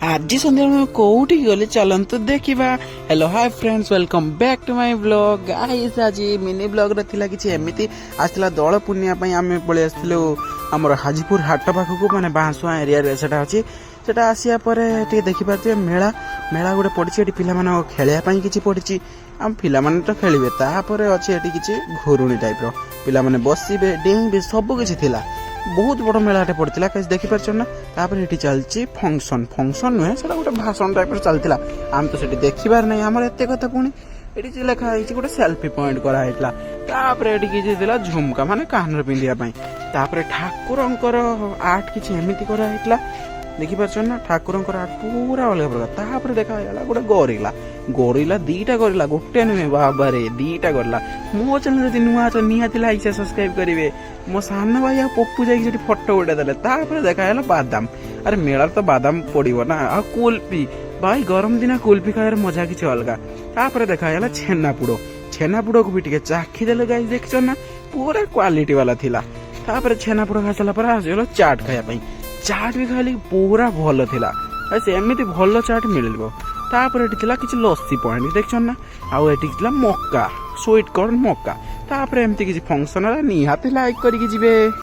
आज सन्ध्या मैं कोठी गली चलतु देखा। Hello hi friends, welcome back to my blog. Guys आज मिनी ब्लॉग रा किछि एमिति आसला दोल पुनिया पई आमे पळे आसथिलु हमर हाजीपुर हाट पाखकु माने बांसुआ एरिया रे सेटा अछि। सेटा आसिया परे टे देखि पाते मेला मेला गोटे पडिछि। एटी पिला माने खेलिया पई किछि पडिछि। हम पिला माने तो खेलिबे, ता परे अछि एटी किछि घुरुणी टाइप रो पिला माने बसिबे डेइबे सब किछि थिला। बहुत बड़ मेलाटे पड़ता कहीं देखिपार ना। तापर ये चलती फंक्शन फंक्शन नुहे से गोटे भाषण टाइप चलता। आम तो सेठी देखिबार नहीं आमर एत कथा। पुणी ये लिखाई गोटे सेल्फी पॉइंट कराइला। झुमका माने कान पिंधापी। ठाकुर आर्ट किसी एमती कराइला देखिपार ना। ठाकुर आर्ट पूरा अलग प्रकार। देखा गोटे गोरिला गोरिला दीटा गोरिला गोटे नुहे बाबारे दीटा गोरिला। मो चैनल जब नुआ निहाती लाइक से सब्सक्राइब करेंगे। मो सान भाई आ पप्पू जाकि फटो गोटे देते। देखा बादाम। अरे मेला तो बादाम पड़ो ना। आ कुल्फी भाई गरम दिन कुल्फी खाए मजा किसी अलग। देखा छेनापोड़ छेनापोड़ को भी टे चाखीदे गाइस देख ना पूरा क्वालिटी वाला थिला। छेनापोड़ खाई सारा आसगल चाट खायापी। चाट भी खाई पूरा भल था। एमती भल चाट मिल किसी लस्सी पॉइंट देख ना। आउ मक्का स्वीट कॉर्न मक्का। एमती किसी फंक्शन निहाती लाइक करके